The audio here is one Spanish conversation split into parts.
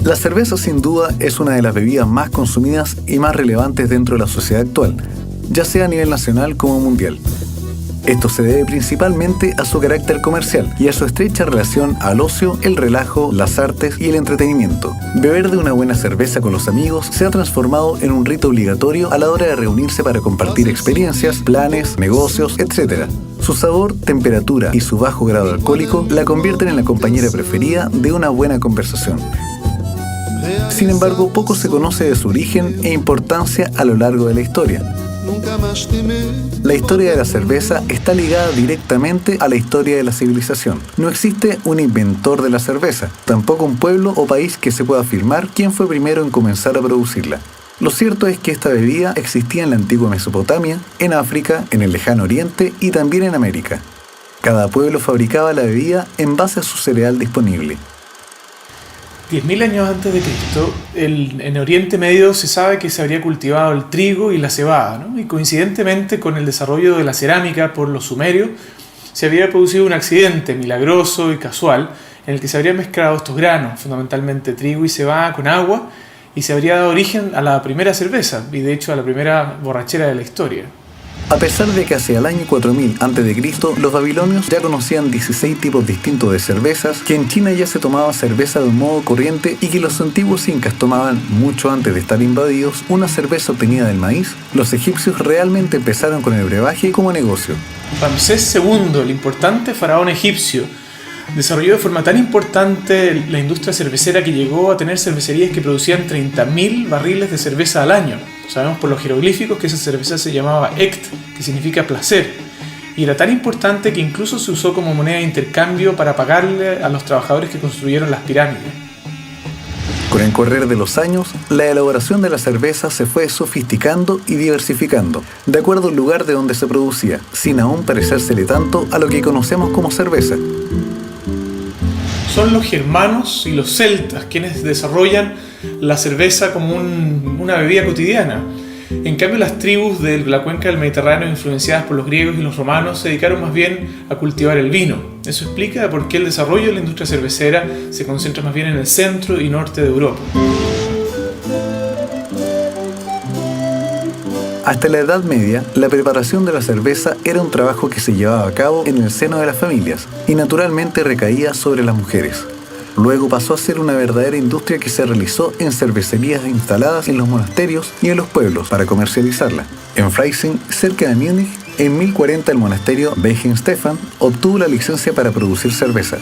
La cerveza sin duda es una de las bebidas más consumidas y más relevantes dentro de la sociedad actual, ya sea a nivel nacional como mundial. Esto se debe principalmente a su carácter comercial y a su estrecha relación al ocio, el relajo, las artes y el entretenimiento. Beber de una buena cerveza con los amigos se ha transformado en un rito obligatorio a la hora de reunirse para compartir experiencias, planes, negocios, etc. Su sabor, temperatura y su bajo grado alcohólico la convierten en la compañera preferida de una buena conversación. Sin embargo, poco se conoce de su origen e importancia a lo largo de la historia. La historia de la cerveza está ligada directamente a la historia de la civilización. No existe un inventor de la cerveza, tampoco un pueblo o país que se pueda afirmar quién fue primero en comenzar a producirla. Lo cierto es que esta bebida existía en la antigua Mesopotamia, en África, en el Lejano Oriente y también en América. Cada pueblo fabricaba la bebida en base a su cereal disponible. 10.000 años antes de Cristo, en Oriente Medio se sabe que se habría cultivado el trigo y la cebada, ¿no? Y coincidentemente con el desarrollo de la cerámica por los sumerios, se había producido un accidente milagroso y casual en el que se habrían mezclado estos granos, fundamentalmente trigo y cebada, con agua, y se habría dado origen a la primera cerveza, y de hecho a la primera borrachera de la historia. A pesar de que hacia el año 4000 a.C. los babilonios ya conocían 16 tipos distintos de cervezas, que en China ya se tomaba cerveza de un modo corriente y que los antiguos incas tomaban, mucho antes de estar invadidos, una cerveza obtenida del maíz, los egipcios realmente empezaron con el brebaje como negocio. Ramsés II, el importante faraón egipcio, desarrolló de forma tan importante la industria cervecera que llegó a tener cervecerías que producían 30.000 barriles de cerveza al año. Sabemos por los jeroglíficos que esa cerveza se llamaba Ect, que significa placer, y era tan importante que incluso se usó como moneda de intercambio para pagarle a los trabajadores que construyeron las pirámides. Con el correr de los años, la elaboración de la cerveza se fue sofisticando y diversificando, de acuerdo al lugar de donde se producía, sin aún parecérsele tanto a lo que conocemos como cerveza. Son los germanos y los celtas quienes desarrollan la cerveza como una bebida cotidiana. En cambio, las tribus de la cuenca del Mediterráneo, influenciadas por los griegos y los romanos, se dedicaron más bien a cultivar el vino. Eso explica por qué el desarrollo de la industria cervecera se concentra más bien en el centro y norte de Europa. Hasta la Edad Media, la preparación de la cerveza era un trabajo que se llevaba a cabo en el seno de las familias y naturalmente recaía sobre las mujeres. Luego pasó a ser una verdadera industria que se realizó en cervecerías instaladas en los monasterios y en los pueblos para comercializarla. En Freising, cerca de Múnich, en 1040 el monasterio Weihenstephan obtuvo la licencia para producir cerveza.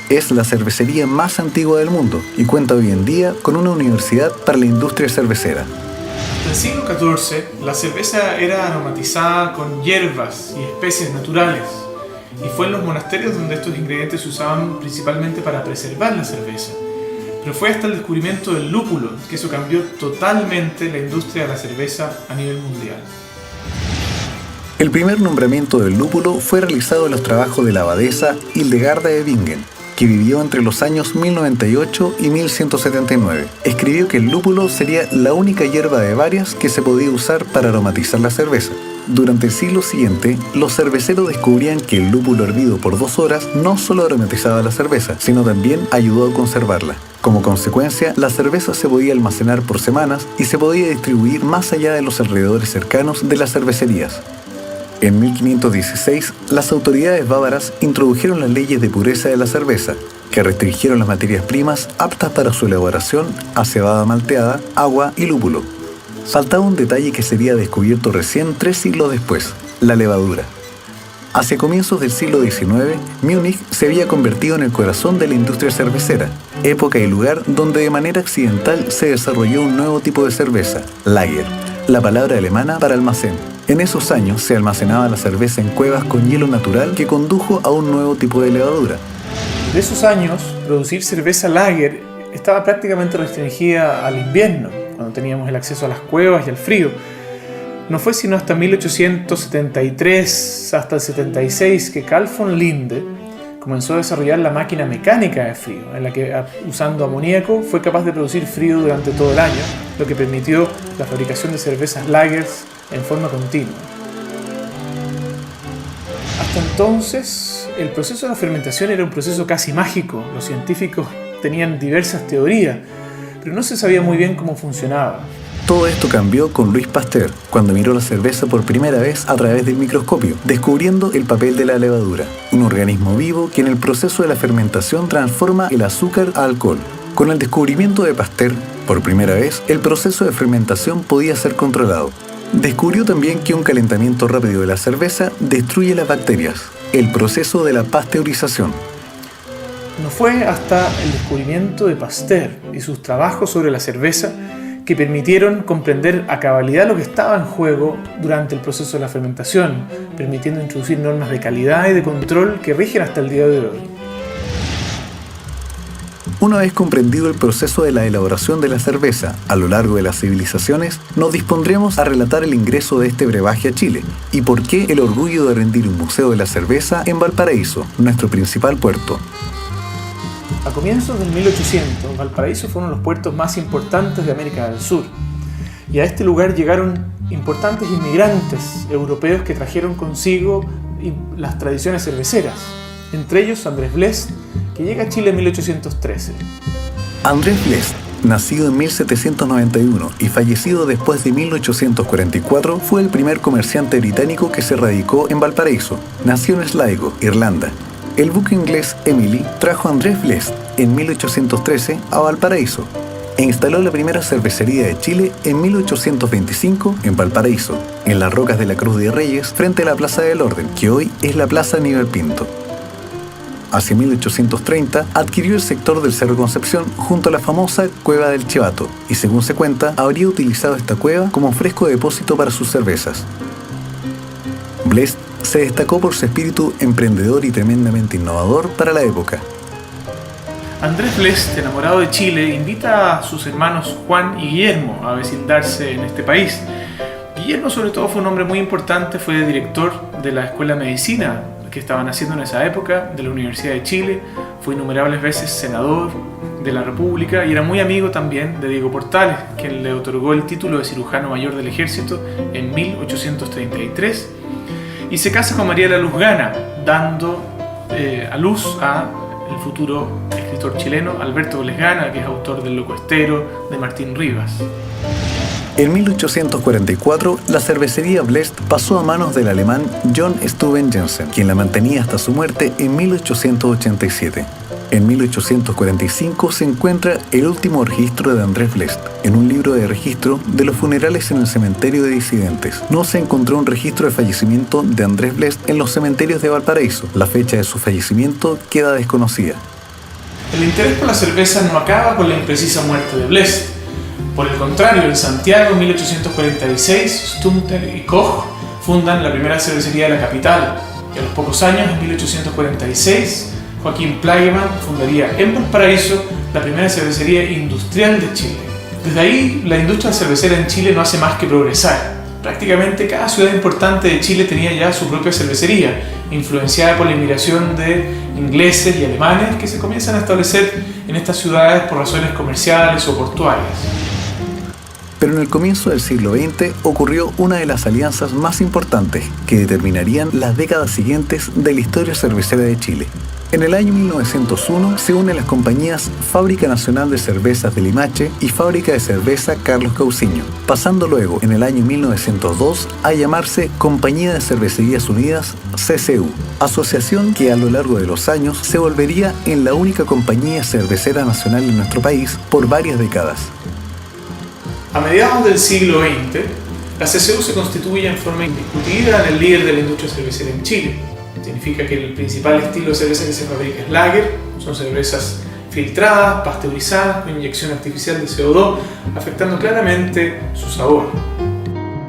Es la cervecería más antigua del mundo y cuenta hoy en día con una universidad para la industria cervecera. En el siglo XIV, la cerveza era aromatizada con hierbas y especies naturales, y fue en los monasterios donde estos ingredientes se usaban principalmente para preservar la cerveza. Pero fue hasta el descubrimiento del lúpulo que eso cambió totalmente la industria de la cerveza a nivel mundial. El primer nombramiento del lúpulo fue realizado en los trabajos de la abadesa Hildegarda de Bingen, que vivió entre los años 1098 y 1179. Escribió que el lúpulo sería la única hierba de varias que se podía usar para aromatizar la cerveza. Durante el siglo siguiente, los cerveceros descubrían que el lúpulo hervido por 2 horas no solo aromatizaba la cerveza, sino también ayudó a conservarla. Como consecuencia, la cerveza se podía almacenar por semanas y se podía distribuir más allá de los alrededores cercanos de las cervecerías. En 1516, las autoridades bávaras introdujeron las leyes de pureza de la cerveza, que restringieron las materias primas aptas para su elaboración a cebada malteada, agua y lúpulo. Faltaba un detalle que sería descubierto recién 3 siglos después: la levadura. Hacia comienzos del siglo XIX, Múnich se había convertido en el corazón de la industria cervecera, época y lugar donde de manera accidental se desarrolló un nuevo tipo de cerveza, Lager, la palabra alemana para almacén. En esos años se almacenaba la cerveza en cuevas con hielo natural que condujo a un nuevo tipo de levadura. De esos años, producir cerveza lager estaba prácticamente restringida al invierno, cuando teníamos el acceso a las cuevas y al frío. No fue sino hasta 1873, hasta el 76, que Carl von Linde comenzó a desarrollar la máquina mecánica de frío, en la que, usando amoníaco, fue capaz de producir frío durante todo el año, lo que permitió la fabricación de cervezas lagers en forma continua. Hasta entonces, el proceso de la fermentación era un proceso casi mágico. Los científicos tenían diversas teorías, pero no se sabía muy bien cómo funcionaba. Todo esto cambió con Louis Pasteur, cuando miró la cerveza por primera vez a través del microscopio, descubriendo el papel de la levadura, un organismo vivo que en el proceso de la fermentación transforma el azúcar a alcohol. Con el descubrimiento de Pasteur, por primera vez, el proceso de fermentación podía ser controlado. Descubrió también que un calentamiento rápido de la cerveza destruye las bacterias, el proceso de la pasteurización. No fue hasta el descubrimiento de Pasteur y sus trabajos sobre la cerveza que permitieron comprender a cabalidad lo que estaba en juego durante el proceso de la fermentación, permitiendo introducir normas de calidad y de control que rigen hasta el día de hoy. Una vez comprendido el proceso de la elaboración de la cerveza a lo largo de las civilizaciones, nos dispondremos a relatar el ingreso de este brebaje a Chile y por qué el orgullo de rendir un museo de la cerveza en Valparaíso, nuestro principal puerto. A comienzos del 1800, Valparaíso fue uno de los puertos más importantes de América del Sur, y a este lugar llegaron importantes inmigrantes europeos que trajeron consigo las tradiciones cerveceras, entre ellos Andrés Blest, que llega a Chile en 1813. Andrés Blest, nacido en 1791 y fallecido después de 1844, fue el primer comerciante británico que se radicó en Valparaíso. Nació en Sligo, Irlanda. El buque inglés Emily trajo a Andrés Blest en 1813 a Valparaíso e instaló la primera cervecería de Chile en 1825 en Valparaíso, en las rocas de la Cruz de Reyes, frente a la Plaza del Orden, que hoy es la Plaza Aníbal Pinto. Hacia 1830 adquirió el sector del Cerro Concepción junto a la famosa Cueva del Chivato y, según se cuenta, habría utilizado esta cueva como fresco depósito para sus cervezas. Blest se destacó por su espíritu emprendedor y tremendamente innovador para la época. Andrés Blest, enamorado de Chile, invita a sus hermanos Juan y Guillermo a vecindarse en este país. Guillermo, sobre todo, fue un hombre muy importante, fue director de la Escuela de Medicina que estaban haciendo en esa época, de la Universidad de Chile, fue innumerables veces senador de la República y era muy amigo también de Diego Portales, quien le otorgó el título de cirujano mayor del ejército en 1833, y se casa con María de la Luz Gana, dando a luz a el futuro escritor chileno Alberto Vélez Gana, que es autor del Loco Estero, de Martín Rivas. En 1844, la cervecería Blest pasó a manos del alemán John Steuben Jensen, quien la mantenía hasta su muerte en 1887. En 1845 se encuentra el último registro de Andrés Blest, en un libro de registro de los funerales en el cementerio de disidentes. No se encontró un registro de fallecimiento de Andrés Blest en los cementerios de Valparaíso. La fecha de su fallecimiento queda desconocida. El interés por la cerveza no acaba con la imprecisa muerte de Blest. Por el contrario, en Santiago, en 1846, Stumter y Koch fundan la primera cervecería de la capital. Y a los pocos años, en 1846, Joaquín Plageman fundaría en Valparaíso la primera cervecería industrial de Chile. Desde ahí, la industria cervecera en Chile no hace más que progresar. Prácticamente cada ciudad importante de Chile tenía ya su propia cervecería, influenciada por la inmigración de ingleses y alemanes que se comienzan a establecer en estas ciudades por razones comerciales o portuarias. Pero en el comienzo del siglo XX ocurrió una de las alianzas más importantes que determinarían las décadas siguientes de la historia cervecera de Chile. En el año 1901 se unen las compañías Fábrica Nacional de Cervezas de Limache y Fábrica de Cerveza Carlos Cauciño, pasando luego en el año 1902 a llamarse Compañía de Cervecerías Unidas, CCU, asociación que a lo largo de los años se volvería en la única compañía cervecera nacional en nuestro país por varias décadas. A mediados del siglo XX, la CCU se constituye en forma indiscutida en el líder de la industria cervecera en Chile. Significa que el principal estilo de cerveza que se fabrica es lager, son cervezas filtradas, pasteurizadas, con inyección artificial de CO2, afectando claramente su sabor.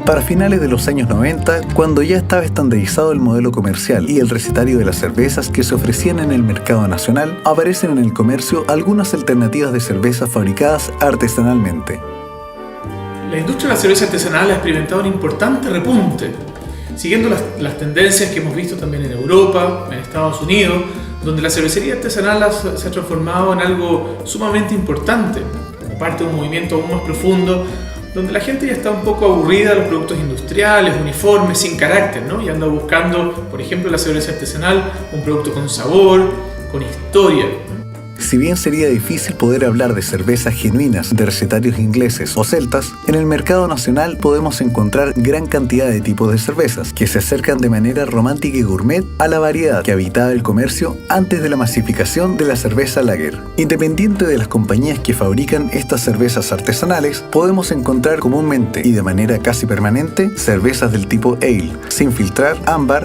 Para finales de los años 90, cuando ya estaba estandarizado el modelo comercial y el recetario de las cervezas que se ofrecían en el mercado nacional, aparecen en el comercio algunas alternativas de cervezas fabricadas artesanalmente. La industria de la cerveza artesanal ha experimentado un importante repunte, siguiendo las tendencias que hemos visto también en Europa, en Estados Unidos, donde la cervecería artesanal se ha transformado en algo sumamente importante, como parte de un movimiento aún más profundo, donde la gente ya está un poco aburrida de los productos industriales, uniformes, sin carácter, ¿no? Y anda buscando, por ejemplo, la cerveza artesanal, un producto con sabor, con historia. Si bien sería difícil poder hablar de cervezas genuinas de recetarios ingleses o celtas, en el mercado nacional podemos encontrar gran cantidad de tipos de cervezas que se acercan de manera romántica y gourmet a la variedad que habitaba el comercio antes de la masificación de la cerveza lager. Independiente de las compañías que fabrican estas cervezas artesanales, podemos encontrar comúnmente y de manera casi permanente cervezas del tipo ale, sin filtrar, ámbar